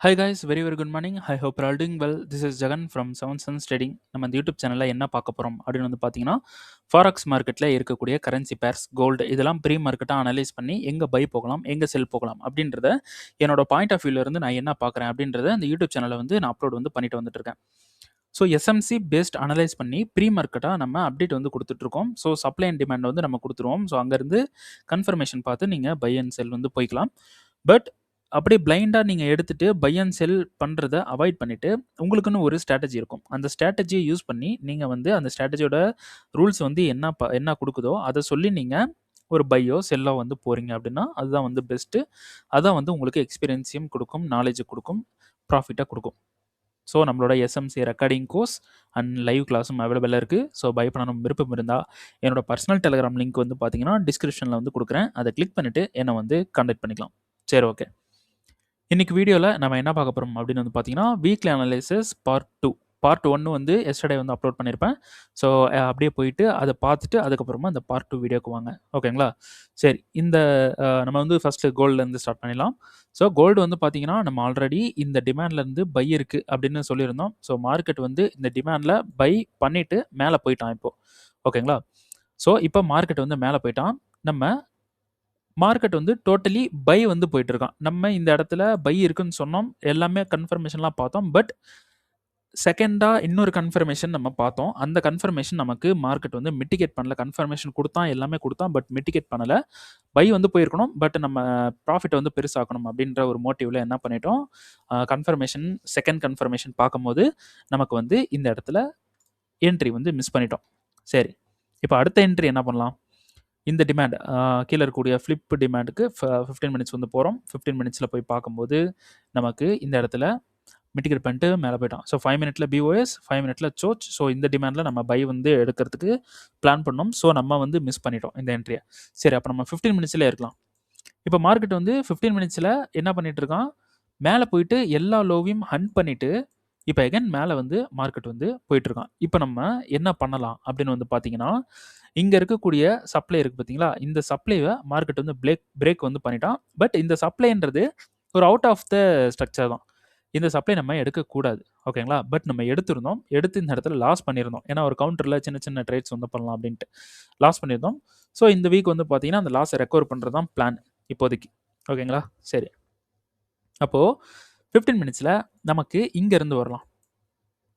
Hi guys, very good morning. I hope you're all doing well. This is Jagan from Seven Suns Trading. நம்ம இந்த YouTube சேனலில் என்ன பார்க்க போகிறோம் அப்படின்னு வந்து பார்த்தீங்கன்னா ஃபாரக்ஸ் மார்க்கெட்டில் இருக்கக்கூடிய கரன்சி பேர்ஸ் கோல்டு இதெல்லாம் ப்ரீ மார்க்கெட்டாக அனலைஸ் பண்ணி எங்கே பை போகலாம் எங்கே செல் போகலாம் அப்படின்றத என்னோட பாயிண்ட் ஆஃப் வியூலேருந்து நான் என்ன பார்க்குறேன் அப்படின்றத இந்த யூடியூப் சேனலில் வந்து நான் அப்லோட் வந்து பண்ணிட்டு வந்துட்டு இருக்கேன். ஸோ எஸ்எம்சி பேஸ்ட் அனலைஸ் பண்ணி ப்ரீ மார்க்கெட்டாக நம்ம அப்டேட் வந்து கொடுத்துட்ருக்கோம். ஸோ சப்ளை அண்ட் டிமாண்ட் வந்து நம்ம கொடுத்துருவோம். ஸோ அங்கேருந்து கன்ஃபர்மேஷன் பார்த்து நீங்கள் பை அண்ட் செல் வந்து போய்க்கலாம். பட் அப்படியே பிளைண்டாக நீங்கள் எடுத்துகிட்டு பை அண்ட் செல் பண்ணுறத அவாய்ட் பண்ணிவிட்டு உங்களுக்குன்னு ஒரு ஸ்ட்ராட்டஜி இருக்கும். அந்த ஸ்ட்ராட்டஜியை யூஸ் பண்ணி நீங்கள் வந்து அந்த ஸ்ட்ராட்டஜியோட ரூல்ஸ் வந்து என்ன கொடுக்குதோ அதை சொல்லி நீங்கள் ஒரு பையோ செல்லோ வந்து போகிறீங்க அப்படின்னா அதுதான் வந்து பெஸ்ட்டு. அதான் வந்து உங்களுக்கு எக்ஸ்பீரியன்ஸையும் கொடுக்கும், நாலேஜை கொடுக்கும், ப்ராஃபிட்டாக கொடுக்கும். ஸோ நம்மளோட SMC recording course and live கிளாஸும் அவைலபிளாக இருக்குது. ஸோ பை பண்ணணும் விருப்பம் இருந்தால் என்னோட பர்சனல் டெலிகிராம் லிங்க் வந்து பார்த்தீங்கன்னா டிஸ்கிரிப்ஷனில் வந்து கொடுக்குறேன். அதை கிளிக் பண்ணிவிட்டு என்னை வந்து கான்டாக்ட் பண்ணிக்கலாம். சரி, ஓகே. இன்னைக்கு வீடியோவில் நம்ம என்ன பார்க்க போகிறோம் அப்படின்னு வந்து பார்த்தீங்கன்னா வீக்லி அனலைசிஸ் பார்ட் 1 வந்து எஸ்டர்டே வந்து அப்லோட் பண்ணியிருப்பேன். ஸோ அப்படியே போயிட்டு அதை பார்த்துட்டு அதுக்கப்புறமா இந்த பார்ட் 2 வீடியோக்கு வாங்க, ஓகேங்களா? சரி, இந்த நம்ம வந்து ஃபஸ்ட்டு கோல்டுலேருந்து ஸ்டார்ட் பண்ணிடலாம். ஸோ கோல்டு வந்து பார்த்தீங்கன்னா நம்ம ஆல்ரெடி இந்த டிமாண்ட்லேருந்து பை இருக்குது அப்படின்னு சொல்லியிருந்தோம். ஸோ மார்க்கெட் வந்து இந்த டிமாண்டில் பை பண்ணிவிட்டு மேலே போயிட்டான் இப்போது, ஓகேங்களா? ஸோ இப்போ மார்க்கெட் வந்து மேலே போயிட்டான். நம்ம மார்க்கெட் வந்து டோட்டலி பை வந்து போயிட்டு இருக்கான். நம்ம இந்த இடத்துல பை இருக்குன்னு சொன்னோம், எல்லாமே கன்ஃபர்மேஷன்லாம் பார்த்தோம். பட் செகண்டாக இன்னொரு கன்ஃபர்மேஷன் நம்ம பார்த்தோம். அந்த கன்ஃபர்மேஷன் நமக்கு மார்க்கெட் வந்து மிட்டிகேட் பண்ணல. கன்ஃபர்மேஷன் கொடுத்தான், எல்லாமே கொடுத்தான், பட் மிட்டிகேட் பண்ணலை. பை வந்து போயிருக்கணும், பட் நம்ம ப்ராஃபிட்டை வந்து பெருசாக்கணும் அப்படின்ற ஒரு மோட்டிவில் என்ன பண்ணிட்டோம், செகண்ட் கன்ஃபர்மேஷன் பார்க்கும்போது நமக்கு வந்து இந்த இடத்துல என்ட்ரி வந்து மிஸ் பண்ணிட்டோம். சரி, இப்போ அடுத்த என்ட்ரி என்ன பண்ணலாம்? இந்த டிமாண்ட் கீழே இருக்கக்கூடிய ஃப்ளிப் டிமாண்டுக்கு 15 மினிட்ஸ் வந்து போகிறோம். 15 மினிட்ஸில் போய் பார்க்கும்போது நமக்கு இந்த இடத்துல மிட்டிகேட் பண்ணிட்டு மேலே போயிட்டான். ஸோ 5 மினிட்ல பிஓஎஸ், 5 மினிட்ல சோச். ஸோ இந்த டிமாண்டில் நம்ம பை வந்து எடுக்கிறதுக்கு பிளான் பண்ணோம். ஸோ நம்ம வந்து மிஸ் பண்ணிட்டோம் இந்த என்ட்ரியை. சரி, அப்போ நம்ம 15 மினிட்ஸில் இருக்கலாம். இப்போ மார்க்கெட் வந்து 15 மினிட்ஸில் என்ன பண்ணிட்டு இருக்கான், மேலே போயிட்டு எல்லா லோவையும் ஹண்ட் பண்ணிவிட்டு இப்போ எகைன் மேலே வந்து மார்க்கெட் வந்து போயிட்டுருக்கான். இப்போ நம்ம என்ன பண்ணலாம் அப்படின்னு வந்து பார்த்தீங்கன்னா, இங்கே இருக்கக்கூடிய சப்ளை இருக்குது பார்த்தீங்களா, இந்த சப்ளைவை மார்க்கெட் வந்து பிரேக் வந்து பண்ணிட்டான். பட் இந்த சப்ளைன்றது ஒரு அவுட் ஆஃப் த ஸ்ட்ரக்சர் தான். இந்த சப்ளை நம்ம எடுக்கக்கூடாது, ஓகேங்களா? பட் நம்ம எடுத்திருந்தோம். எடுத்து இந்த இடத்துல லாஸ் பண்ணியிருந்தோம். ஏன்னா ஒரு கவுண்டரில் சின்ன சின்ன ட்ரேட்ஸ் வந்து பண்ணலாம் அப்படின்ட்டு லாஸ் பண்ணியிருந்தோம். ஸோ இந்த வீக் வந்து பார்த்தீங்கன்னா அந்த லாஸை ரெக்கவர் பண்ணுறது தான் பிளான் இப்போதைக்கு, ஓகேங்களா? சரி, அப்போது 15 மினிட்ஸில் நமக்கு இங்கேருந்து வரலாம்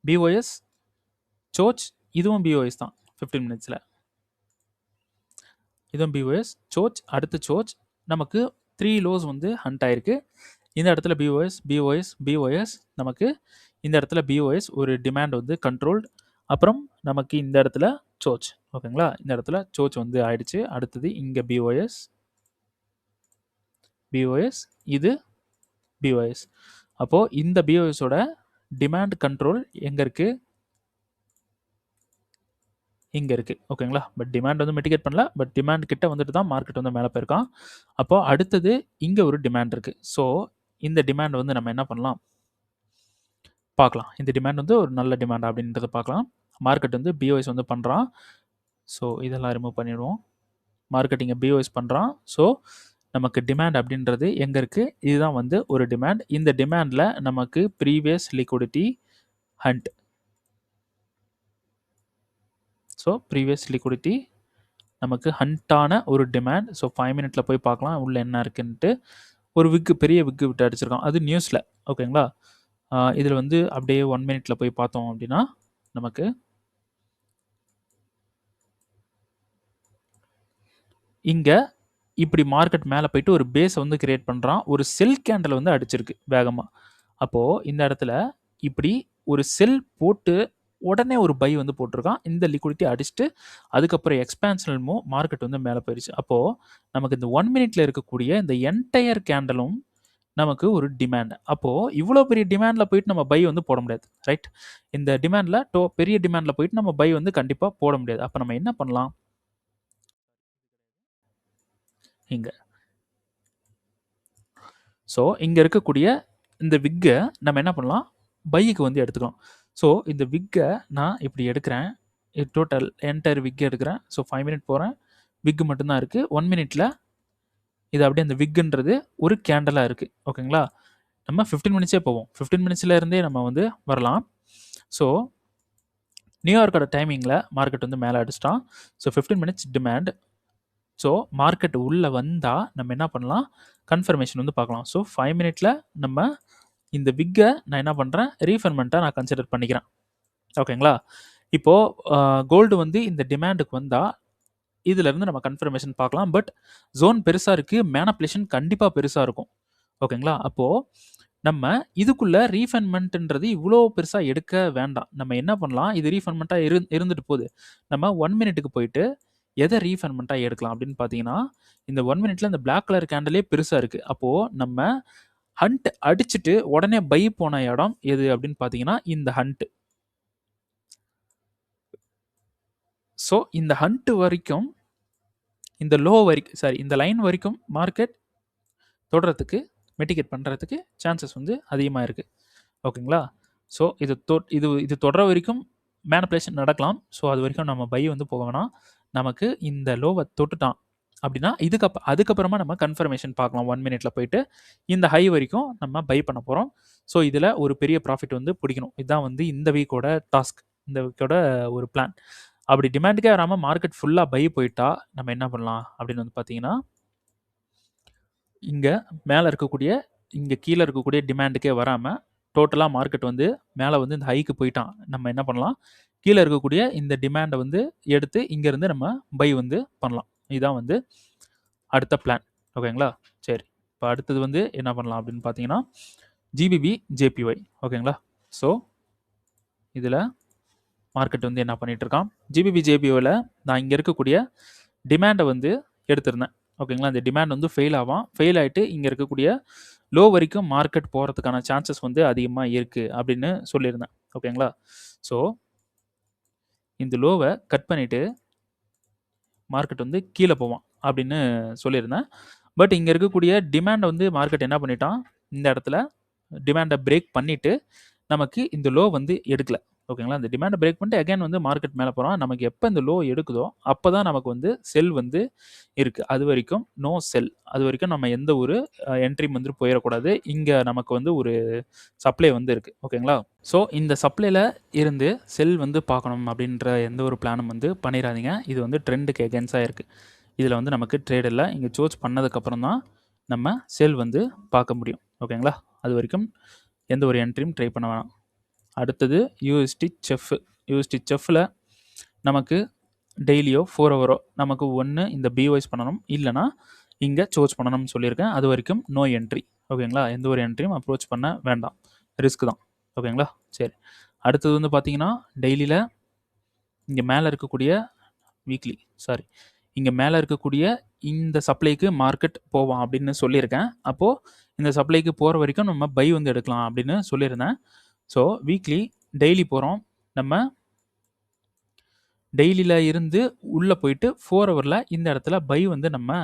பிஓஎஸ், சோச். இதுவும் பிஓஎஸ் தான். 15 மினிட்ஸில் இதுவும் பிஓஎஸ், சோச், அடுத்து சோச். நமக்கு 3 லோஸ் வந்து ஹண்ட் ஆயிருக்கு. இந்த இடத்துல பிஓஎஸ் நமக்கு இந்த இடத்துல பிஓஎஸ் ஒரு டிமாண்ட் வந்து கண்ட்ரோல்டு. அப்புறம் நமக்கு இந்த இடத்துல சோச், ஓகேங்களா? இந்த இடத்துல சோச் வந்து ஆயிடுச்சு. அடுத்தது இங்கே பிஓஎஸ், இது பிஓஎஸ். அப்போது இந்த பிஓஎஸோட டிமாண்ட் கண்ட்ரோல் எங்கே இருக்குது? இங்கே இருக்குது, ஓகேங்களா? பட் டிமாண்ட் வந்து மிட்டிகேட் பண்ணல. பட் டிமாண்ட் கிட்ட வந்துட்டு தான் மார்க்கெட் வந்து மேலே போயிருக்கான். அப்போது அடுத்தது இங்கே ஒரு டிமாண்ட் இருக்குது. ஸோ இந்த டிமாண்ட் வந்து நம்ம என்ன பண்ணலாம் பார்க்கலாம். இந்த டிமாண்ட் வந்து ஒரு நல்ல டிமாண்ட் அப்படின்றத பார்க்கலாம். மார்க்கெட் வந்து பிஓஎஸ் வந்து பண்ணுறான். ஸோ இதெல்லாம் ரிமூவ் பண்ணிடுவோம். மார்க்கெட் இங்கே பிஓஎஸ் பண்ணுறான். ஸோ நமக்கு டிமாண்ட் அப்படின்றது எங்கே இருக்குது? இதுதான் வந்து ஒரு டிமாண்ட். இந்த டிமாண்டில் நமக்கு previous liquidity hunt. So previous liquidity நமக்கு ஹண்டான ஒரு டிமாண்ட். ஸோ 5 மினிட்ல போய் பார்க்கலாம் உள்ளே என்ன இருக்குன்ட்டு. ஒரு பெரிய விக்கு விட்டு அடிச்சிருக்கான், அது நியூஸில், ஓகேங்களா? இதில் வந்து அப்படியே 1 மினிட்ல போய் பார்த்தோம் அப்படின்னா நமக்கு இங்கே இப்படி மார்க்கெட் மேலே போயிட்டு ஒரு பேஸை வந்து கிரியேட் பண்ணுறான். ஒரு செல் கேண்டில் வந்து அடிச்சிருக்கு வேகமாக. அப்போது இந்த இடத்துல இப்படி ஒரு செல் போட்டு உடனே ஒரு பை வந்து போட்டிருக்கான். இந்த லிக்விடிட்டி அடிச்சுட்டு அதுக்கப்புறம் எக்ஸ்பான்ஷனல் மூவ், மார்க்கெட் வந்து மேலே போயிடுச்சு. அப்போது நமக்கு இந்த 1 மினிட்ல இருக்கக்கூடிய இந்த என்டையர் கேண்டலும் நமக்கு ஒரு டிமாண்ட். அப்போது இவ்வளோ பெரிய டிமாண்டில் போயிட்டு நம்ம பை வந்து போட முடியாது, ரைட்? இந்த டிமாண்டில் பெரிய டிமாண்டில் போயிட்டு நம்ம பை வந்து கண்டிப்பாக போட முடியாது. அப்போ நம்ம என்ன பண்ணலாம், இங்கே ஸோ இங்கே இருக்கக்கூடிய இந்த விக்கை நம்ம என்ன பண்ணலாம், பைக்கு வந்து எடுத்துக்கலாம். ஸோ இந்த விக்கை நான் இப்படி எடுக்கிறேன், டோட்டல் என்டையர் விக்கை எடுக்கிறேன். ஸோ 5 மினிட் போகிறேன், விக்கு மட்டும்தான் இருக்குது. 1 மினிட்ல இது அப்படியே அந்த விக்குன்றது ஒரு கேண்டலாக இருக்குது, ஓகேங்களா? நம்ம 15 மினிட்ஸே போவோம். 15 மினிட்ஸ்ல இருந்தே நம்ம வந்து வரலாம். ஸோ நியூயார்க்கோட டைமிங்கில் மார்க்கெட் வந்து மேலே அடிச்சிட்டான். So 15 minutes demand. So market உள்ளே வந்தால் நம்ம என்ன பண்ணலாம், கன்ஃபர்மேஷன் வந்து பார்க்கலாம். ஸோ 5 மினிட்ல நம்ம இந்த விக்கை நான் என்ன பண்ணுறேன், ரீஃபர்மெண்ட்டாக நான் கன்சிடர் பண்ணிக்கிறேன். ஓகேங்களா? இப்போது கோல்டு வந்து இந்த டிமாண்டுக்கு வந்தால் இதிலேருந்து நம்ம கன்ஃபர்மேஷன் பார்க்கலாம். பட் ஜோன் பெருசாக இருக்குது, மேனிப்புலேஷன் கண்டிப்பாக பெருசாக இருக்கும். ஓகேங்களா? அப்போது நம்ம இதுக்குள்ளே ரீஃபண்ட்மெண்ட்ன்றது இவ்வளோ பெருசாக எடுக்க வேண்டாம். நம்ம என்ன பண்ணலாம், இது ரீஃபண்ட்மெண்ட்டாக இருந்துட்டு போகுது. நம்ம 1 மினிட்டுக்கு போயிட்டு எதை ரீஃபண்ட்மெண்ட்டாக எடுக்கலாம் அப்படின்னு பார்த்தீங்கன்னா, இந்த 1 மினிட்ல இந்த பிளாக் கலர் கேண்டலே பெருசாக இருக்குது. அப்போது நம்ம ஹண்ட் அடிச்சுட்டு உடனே பை போன இடம் எது அப்படின்னு பார்த்தீங்கன்னா, இந்த ஹண்ட். ஸோ இந்த ஹண்ட் வரைக்கும், இந்த லோ வரைக்கும், சாரி இந்த லைன் வரைக்கும் மார்க்கெட் தொடரத்துக்கு, மிட்டிகேட் பண்ணுறதுக்கு சான்சஸ் வந்து அதிகமாக இருக்குது. ஓகேங்களா? ஸோ இது தொடர வரைக்கும் மேனிப்புலேஷன் நடக்கலாம். ஸோ அது வரைக்கும் நம்ம பை வந்து போக வேணாம். நமக்கு இந்த லோவை தொட்டுட்டான் அப்படின்னா அதுக்கப்புறமா நம்ம கன்ஃபர்மேஷன் பார்க்கலாம். 1 மினிட்ல போயிட்டு இந்த ஹை வரைக்கும் நம்ம பை பண்ண போகிறோம். ஸோ இதில் ஒரு பெரிய ப்ராஃபிட் வந்து பிடிக்கணும். இதுதான் வந்து இந்த வீக்கோட டாஸ்க், இந்த வீக்கோட ஒரு பிளான். அப்படி டிமாண்டுக்கே வராமல் மார்க்கெட் ஃபுல்லாக பை போயிட்டா நம்ம என்ன பண்ணலாம் அப்படின்னு வந்து பார்த்தீங்கன்னா, இங்கே மேலே இருக்கக்கூடிய, இங்கே கீழே இருக்கக்கூடிய டிமாண்டுக்கே வராமல் டோட்டலாக மார்க்கெட் வந்து மேலே வந்து இந்த ஹைக்கு போயிட்டான். நம்ம என்ன பண்ணலாம், கீழே இருக்கக்கூடிய இந்த டிமாண்டை வந்து எடுத்து இங்கேருந்து நம்ம பை வந்து பண்ணலாம். இதுதான் வந்து அடுத்த பிளான். ஓகேங்களா? சரி, இப்போ அடுத்தது வந்து என்ன பண்ணலாம் அப்படின்னு பார்த்தீங்கன்னா, ஜிபிபி ஜேபிஒய். ஓகேங்களா? ஸோ இதில் மார்க்கெட் வந்து என்ன பண்ணிட்டு இருக்கான், ஜிபிபி ஜேபிஒயில் நான் இங்கே இருக்கக்கூடிய டிமாண்டை வந்து எடுத்திருந்தேன். ஓகேங்களா? இந்த டிமாண்ட் வந்து ஃபெயில் ஆகிட்டு இங்கே இருக்கக்கூடிய லோ வரைக்கும் மார்க்கெட் போகிறதுக்கான சான்சஸ் வந்து அதிகமாக இருக்குது அப்படின்னு சொல்லியிருந்தேன். ஓகேங்களா? ஸோ இந்த லோவை கட் பண்ணிவிட்டு மார்க்கெட் வந்து கீழே போவான் அப்படின்னு சொல்லியிருந்தேன். பட் இங்கே இருக்கக்கூடிய டிமாண்டை வந்து மார்க்கெட் என்ன பண்ணிட்டான், இந்த இடத்துல டிமாண்டை பிரேக் பண்ணிவிட்டு நமக்கு இந்த லோ வந்து எடுக்கலை. ஓகேங்களா? இந்த டிமாண்டை பிரேக் பண்ணிட்டு அகைன் வந்து மார்க்கெட் மேலே போகிறோம். நமக்கு எப்போ இந்த லோ எடுக்குதோ அப்போ தான் நமக்கு வந்து செல் வந்து இருக்குது. அது வரைக்கும் நோ செல். அது வரைக்கும் நம்ம எந்த ஒரு என்ட்ரி வந்து போயிடக்கூடாது. இங்கே நமக்கு வந்து ஒரு சப்ளை வந்து இருக்குது. ஓகேங்களா? ஸோ இந்த சப்ளையில் இருந்து செல் வந்து பார்க்கணும் அப்படின்ற எந்த ஒரு பிளானும் வந்து பண்ணிடாதீங்க. இது வந்து ட்ரெண்டுக்கு எகென்ஸ்டாக இருக்குது. இதில் வந்து நமக்கு ட்ரேட் இல்லை. இங்கே சூஸ் பண்ணதுக்கப்புறம் தான் நம்ம செல் வந்து பார்க்க முடியும். ஓகேங்களா? அது வரைக்கும் எந்த ஒரு என்ட்ரியும் ட்ரை பண்ண வேணாம். அடுத்தது யூஎஸ்டி செஃப்பில் நமக்கு டெய்லியோ 4 ஹவரோ நமக்கு ஒன்று இந்த பிஒய்ஸ் பண்ணணும், இல்லைனா இங்கே சூஸ் பண்ணணும்னு சொல்லியிருக்கேன். அது வரைக்கும் நோ என்ட்ரி. ஓகேங்களா? எந்த ஒரு என்ட்ரியும் அப்ரோச் பண்ண வேண்டாம், ரிஸ்க் தான். ஓகேங்களா? சரி, அடுத்தது வந்து பார்த்தீங்கன்னா டெய்லியில் இங்கே மேலே இருக்கக்கூடிய இங்கே மேலே இருக்கக்கூடிய இந்த சப்ளைக்கு மார்க்கெட் போவான் அப்படின்னு சொல்லியிருக்கேன். அப்போது இந்த சப்ளைக்கு போகிற வரைக்கும் நம்ம பை வந்து எடுக்கலாம் அப்படின்னு சொல்லியிருந்தேன். ஸோ வீக்லி டெய்லி போகிறோம். நம்ம டெய்லியில் இருந்து உள்ளே போயிட்டு 4 ஹவரில் இந்த இடத்துல பை வந்து நம்ம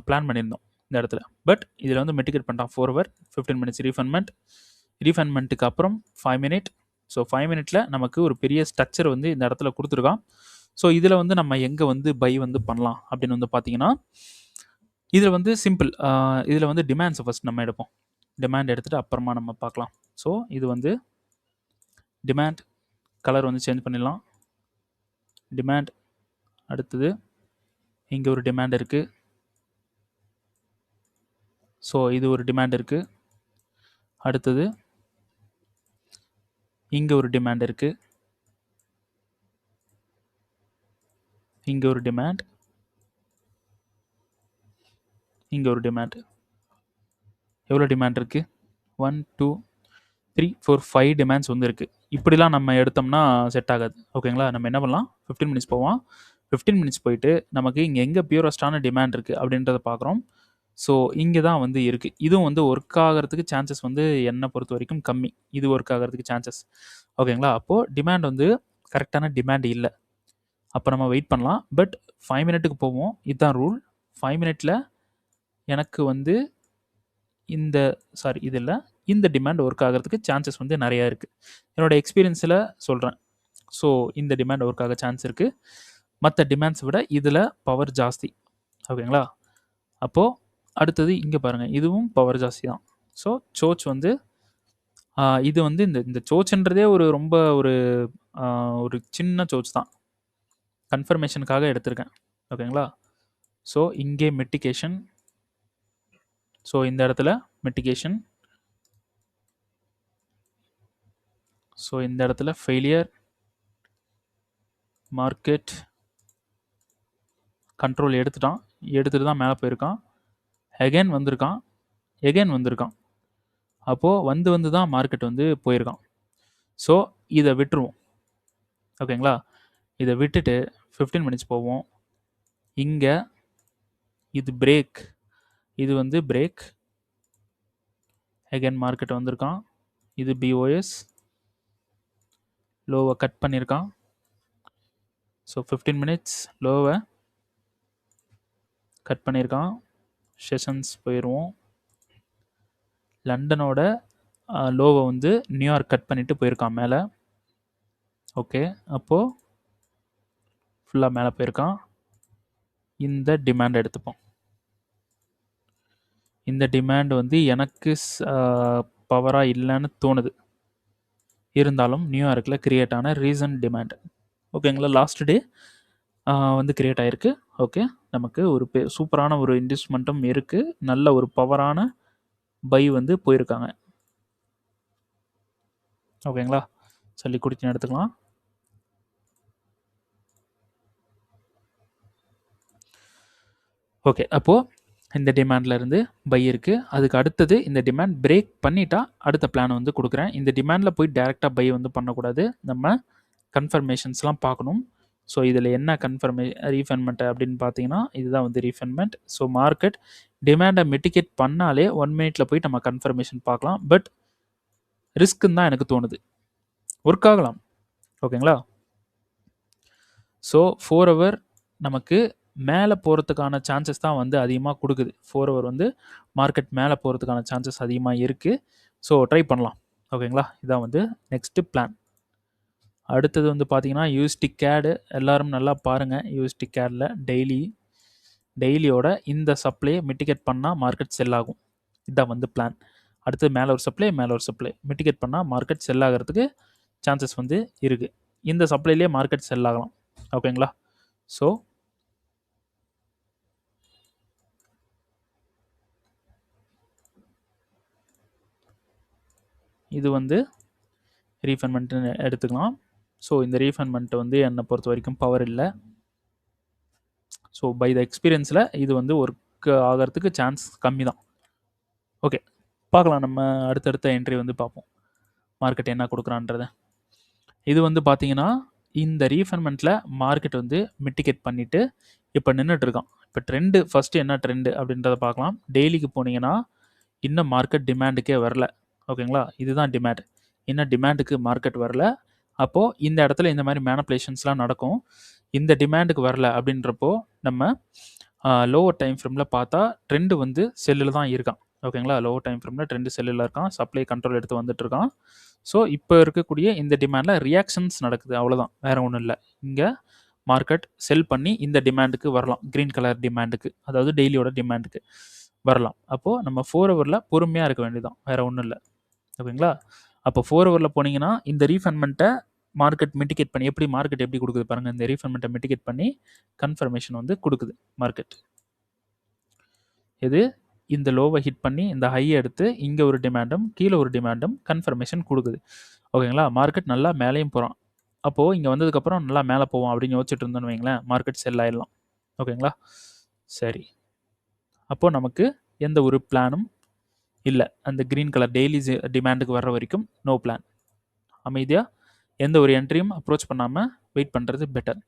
பிளான் பண்ணியிருந்தோம் இந்த இடத்துல. பட் இதில் வந்து மெட்டிகேட் பண்ணிட்டான் 4 ஹவர் 15 மினிட்ஸ் ரீஃபண்ட்மெண்ட்டுக்கு அப்புறம் 5 மினிட். ஸோ 5 மினிட்ல நமக்கு ஒரு பெரிய ஸ்ட்ரக்சர் வந்து இந்த இடத்துல கொடுத்துருக்கான். ஸோ இதில் வந்து நம்ம எங்கே வந்து பை வந்து பண்ணலாம் அப்படின்னு வந்து பார்த்தீங்கன்னா, இதில் வந்து சிம்பிள். இதில் வந்து டிமாண்ட்ஸை ஃபஸ்ட் நம்ம எடுப்போம். டிமாண்ட் எடுத்துகிட்டு அப்புறமா நம்ம பார்க்கலாம். ஸோ இது வந்து டிமாண்ட் கலர் வந்து சேஞ்ச் பண்ணிடலாம். டிமாண்ட், அடுத்தது இங்கே ஒரு டிமாண்ட் இருக்குது. ஸோ இது ஒரு டிமாண்ட் இருக்குது. அடுத்தது இங்கே ஒரு டிமாண்ட் இருக்குது. இங்கே ஒரு டிமாண்ட், இங்கே ஒரு டிமாண்ட். எவ்வளோ டிமாண்ட் இருக்குது? 1 2 3 4 5 டிமாண்ட்ஸ் வந்து இருக்குது. இப்படிலாம் நம்ம எடுத்தோம்னா செட் ஆகாது. ஓகேங்களா? நம்ம என்ன பண்ணலாம், 15 மினிட்ஸ் போவோம். 15 மினிட்ஸ் போயிட்டு நமக்கு இங்கே எங்கே பியூரஸ்டான டிமாண்ட் இருக்குது அப்படின்றத பார்க்குறோம். ஸோ இங்கே தான் வந்து இருக்குது. இதுவும் வந்து ஒர்க் ஆகிறதுக்கு சான்சஸ் வந்து என்னை பொறுத்த வரைக்கும் கம்மி. இது ஒர்க் ஆகிறதுக்கு சான்சஸ். ஓகேங்களா? அப்போது டிமாண்ட் வந்து கரெக்டான டிமாண்ட் இல்லை. அப்போ நம்ம வெயிட் பண்ணலாம். பட் 5 மினிட்டுக்கு போவோம். இதுதான் ரூல். 5 மினிட்டில் எனக்கு வந்து இந்த டிமாண்ட் ஒர்க் ஆகிறதுக்கு சான்சஸ் வந்து நிறையா இருக்குது. என்னோடய எக்ஸ்பீரியன்ஸில் சொல்கிறேன். ஸோ இந்த டிமாண்ட் ஒர்க் ஆக சான்ஸ் இருக்குது. மற்ற டிமாண்ட்ஸை விட இதில் பவர் ஜாஸ்தி. ஓகேங்களா? அப்போது அடுத்தது இங்கே பாருங்கள், இதுவும் பவர் ஜாஸ்தி தான். ஸோ சோச் வந்து இது வந்து இந்த சோச்சுன்றதே ஒரு ரொம்ப ஒரு சின்ன சோச் தான், கன்ஃபர்மேஷனுக்காக எடுத்திருக்கேன். ஓகேங்களா? ஸோ இங்கே மிட்டிகேஷன், ஸோ இந்த இடத்துல மிட்டிகேஷன், ஸோ இந்த இடத்துல ஃபெயிலியர், மார்க்கெட் கண்ட்ரோல் எடுத்துட்டு தான் மேலே போயிருக்கான், எகைன் வந்திருக்கான். அப்போது வந்து தான் மார்க்கெட் வந்து போயிருக்கான். ஸோ இதை விட்டுருவோம். ஓகேங்களா? இதை விட்டுட்டு 15 மினிட்ஸ் போவோம். இங்கே இது பிரேக், இது வந்து பிரேக், எகைன் மார்க்கெட் வந்திருக்கான். இது பிஓஎஸ், லோவை கட் பண்ணியிருக்கான். ஸோ 15 மினிட்ஸ் லோவை கட் பண்ணியிருக்கான். செஷன்ஸ் போயிடுவோம். லண்டனோட லோவை வந்து நியூயார்க் கட் பண்ணிவிட்டு போயிருக்கான் மேலே. ஓகே, அப்போது ஃபுல்லாக மேலே போயிருக்கான். இந்த டிமாண்ட் எடுத்துப்போம். இந்த டிமாண்ட் வந்து எனக்கு பவராக இல்லைன்னு தோணுது, இருந்தாலும் நியூயார்க்கில் கிரியேட் ஆன ரீசன்ட் டிமாண்ட். ஓகேங்களா? லாஸ்ட் டே வந்து கிரியேட் ஆகிருக்கு. ஓகே, நமக்கு ஒரு சூப்பரான ஒரு இன்வெஸ்ட்மெண்ட்டும் இருக்குது, நல்ல ஒரு பவரான பை வந்து போயிருக்காங்க. ஓகேங்களா? சொல்லி கொடுத்து எடுத்துக்கலாம். ஓகே, அப்போது இந்த டிமாண்டில் இருந்து பை இருக்குது. அதுக்கு அடுத்தது இந்த டிமாண்ட் பிரேக் பண்ணிட்டா அடுத்த பிளான் வந்து கொடுக்குறேன். இந்த டிமாண்டில் போய் டேரெக்டாக பை வந்து பண்ணக்கூடாது, நம்ம கன்ஃபர்மேஷன்ஸ்லாம் பார்க்கணும். ஸோ இதில் என்ன ரீஃபண்ட்மெண்ட் அப்படின்னு பார்த்தீங்கன்னா இதுதான் வந்து ரீஃபண்ட்மெண்ட். ஸோ மார்க்கெட் டிமாண்டை மிட்டிகேட் பண்ணாலே 1 மினிட்ல போய் நம்ம கன்ஃபர்மேஷன் பார்க்கலாம். பட் ரிஸ்க்குன்னு தான் எனக்கு தோணுது, ஒர்க் ஆகலாம். ஓகேங்களா? ஸோ 4 ஹவர் நமக்கு மேலே போகிறதுக்கான சான்சஸ் தான் வந்து அதிகமாக கொடுக்குது. 4 ஹவர் வந்து மார்க்கெட் மேலே போகிறதுக்கான சான்சஸ் அதிகமாக இருக்குது. ஸோ ட்ரை பண்ணலாம். ஓகேங்களா? இதான் வந்து நெக்ஸ்ட்டு பிளான். அடுத்தது வந்து பார்த்தீங்கன்னா யூஎஸ்டி கேடு. எல்லோரும் நல்லா பாருங்கள். யூஎஸ்டி கேடில் டெய்லியோட இந்த சப்ளையை மிட்டிகேட் பண்ணால் மார்க்கெட் செல் ஆகும். இதுதான் வந்து பிளான். அடுத்து மேலே ஒரு சப்ளை மிட்டிகேட் பண்ணால் மார்க்கெட் செல் ஆகிறதுக்கு சான்சஸ் வந்து இருக்குது. இந்த சப்ளைலேயே மார்க்கெட் செல் ஆகலாம். ஓகேங்களா? ஸோ இது வந்து ரீஃபண்ட்மெண்ட்டுன்னு எடுத்துக்கலாம். ஸோ இந்த ரீஃபண்ட்மெண்ட் வந்து என்னை பொறுத்த வரைக்கும் பவர் இல்லை. ஸோ பை த எக்ஸ்பீரியன்ஸில் இது வந்து ஒர்க் ஆகிறதுக்கு சான்ஸ் கம்மி தான். ஓகே, பார்க்கலாம். நம்ம அடுத்தடுத்த என்ட்ரி வந்து பார்ப்போம், மார்க்கெட் என்ன கொடுக்குறான்றத. இது வந்து பார்த்தீங்கன்னா இந்த ரீஃபண்ட்மெண்ட்டில் மார்க்கெட் வந்து மிட்டிகேட் பண்ணிவிட்டு இப்போ நின்றுட்டுருக்கான். இப்போ ட்ரெண்டு ஃபஸ்ட்டு என்ன ட்ரெண்டு அப்படின்றத பார்க்கலாம். டெய்லிக்கு போனீங்கன்னா இன்னும் மார்க்கெட் டிமாண்டுக்கே வரல. ஓகேங்களா? இதுதான் டிமாண்ட். இன்னும் டிமாண்டுக்கு மார்க்கெட் வரல. அப்போது இந்த இடத்துல இந்த மாதிரி மேனிப்புலேஷன்ஸ்லாம் நடக்கும். இந்த டிமாண்டுக்கு வரல அப்படின்றப்போ நம்ம லோவர் டைம் ஃப்ரேமில் பார்த்தா ட்ரெண்டு வந்து செல்லில் தான் இருக்கான். ஓகேங்களா? லோவர் டைம் ஃப்ரேமில் ட்ரெண்டு செல்லில் இருக்கான், சப்ளை கண்ட்ரோல் எடுத்து வந்துட்டுருக்கான். ஸோ இப்போ இருக்கக்கூடிய இந்த டிமாண்டில் ரியாக்ஷன்ஸ் நடக்குது, அவ்வளோதான், வேறு ஒன்றும் இல்லை. இங்கே மார்க்கெட் செல் பண்ணி இந்த டிமாண்டுக்கு வரலாம், க்ரீன் கலர் டிமாண்டுக்கு, அதாவது டெய்லியோட டிமாண்டுக்கு வரலாம். அப்போது நம்ம 4 ஹவரில் பொறுமையாக இருக்க வேண்டியதான், வேறு ஒன்றும் இல்லை. ஓகேங்களா? அப்போ 4 ஹவரில் போனீங்கன்னா இந்த ரீஃபண்ட்மெண்ட்டை மார்க்கெட் மிட்டிகேட் பண்ணி மார்க்கெட் எப்படி கொடுக்குது பாருங்கள். இந்த ரீஃபண்ட்மெண்ட்டை மிட்டிகேட் பண்ணி கன்ஃபர்மேஷன் வந்து கொடுக்குது மார்க்கெட். இது இந்த லோவை ஹிட் பண்ணி இந்த ஹையை எடுத்து இங்கே ஒரு டிமாண்டும் கீழே ஒரு டிமாண்டும் கன்ஃபர்மேஷன் கொடுக்குது. ஓகேங்களா? மார்க்கெட் நல்லா மேலேயும் போகிறான். அப்போது இங்கே வந்ததுக்கப்புறம் நல்லா மேலே போவோம் அப்படின்னு யோசிச்சுட்டு இருந்தோன்னு வைங்களேன், மார்க்கெட் செல் ஆயிடலாம். ஓகேங்களா? சரி, அப்போது நமக்கு எந்த ஒரு பிளானும் இல்லை. அந்த க்ரீன் கலர் டெய்லி டிமாண்டுக்கு வர்ற வரைக்கும் நோ பிளான். அமைதியாக எந்த ஒரு என்ட்ரியும் அப்ரோச் பண்ணாமல் வெயிட் பண்ணுறது பெட்டர்.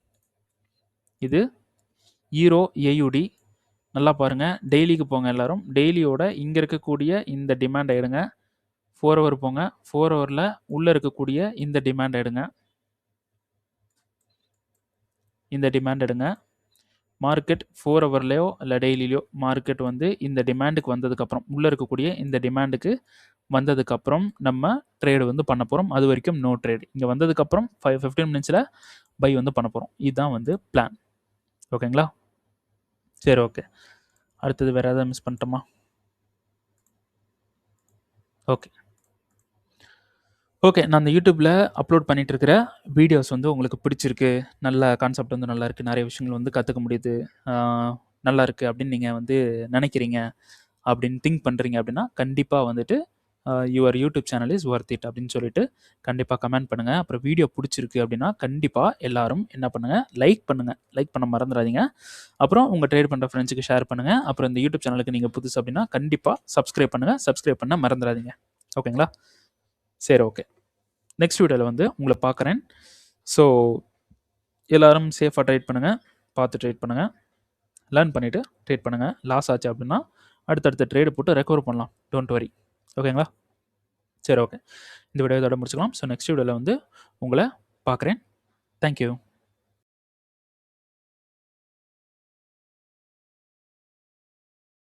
இது ஈரோ ஏயுடி. நல்லா பாருங்கள், டெய்லிக்கு போங்க எல்லோரும். டெய்லியோட இங்கே இருக்கக்கூடிய இந்த டிமாண்டை எடுங்க. 4 ஹவர் போங்க. 4 ஹவரில் உள்ளே இருக்கக்கூடிய இந்த டிமாண்ட் எடுங்க. இந்த டிமாண்ட் எடுங்க. மார்க்கெட் 4 ஹவர்லையோ இல்லை டெய்லியிலையோ மார்க்கெட் வந்து இந்த டிமாண்டுக்கு வந்ததுக்கப்புறம், உள்ளே இருக்கக்கூடிய இந்த டிமாண்டுக்கு வந்ததுக்கப்புறம் நம்ம ட்ரேடு வந்து பண்ண போகிறோம். அது வரைக்கும் நோ ட்ரேடு. இங்கே வந்ததுக்கப்புறம் 15 மினிட்ஸில் பை வந்து பண்ண போகிறோம். இதுதான் வந்து பிளான். ஓகேங்களா? சரி, ஓகே. அடுத்தது வேறு எதாவது மிஸ் பண்ணிட்டோமா? ஓகே. ஓகே. நான் அந்த YouTubeல அப்லோட் பண்ணிட்டு இருக்கிற வீடியோஸ் வந்து உங்களுக்கு பிடிச்சிருக்கு. நல்ல கான்செப்ட் வந்து நல்லா இருக்கு. நெறைய விஷயங்கள் வந்து கத்துக்க முடியுது. ஆ நல்லா இருக்கு அப்படின்னு நீங்க வந்து நெனைக்கிறீங்க. அப்படின்னு திங்க் பண்றீங்க அப்படின்னா, கண்டிப்பா வந்துட்டு your YouTube channel is Worth it அப்படின்னு சொல்லிட்டு கண்டிப்பா கமெண்ட் பண்ணுங்க. அப்புறம் வீடியோ புடிச்சிருக்கு அப்படின்னா, கண்டிப்பா எல்லாரும் என்ன பண்ணுங்க, லைக் பண்ணுங்க. லைக் பண்ண மறந்துறாதீங்க. அப்புறம் உங்க ட்ரேட் பண்ற ஃப்ரெண்ட்ஸ்க்கு ஷேர் பண்ணுங்க. அப்புறம் இந்த யூடியூப் சேனலுக்கு நீங்க புதுசு அப்படின்னா, கண்டிப்பா சப்ஸ்கிரைப் பண்ணுங்க. சப்ஸ்கிரைப் பண்ண மறந்துறாதீங்க. ஓகேங்களா? சரி, ஓகே. நெக்ஸ்ட் வீடியோல வந்து உங்கள பார்க்குறேன். ஸோ எல்லாரும் சேஃபா ட்ரேட் பண்ணுங்க. பார்த்து ட்ரேட் பண்ணுங்க. லேர்ன் பண்ணிட்டு ட்ரேட் பண்ணுங்க. லாஸ் ஆச்சு அப்படின்னா, அடுத்தடுத்த ட்ரேடு போட்டு ரெக்கவர் பண்ணலாம். Don't worry. ஓகேங்களா? சரி, ஓகே. இந்த வீடியோ இதோட முடிச்சுக்கலாம். ஸோ நெக்ஸ்ட் வீடியோல வந்து உங்கள பார்க்குறேன். Thank you.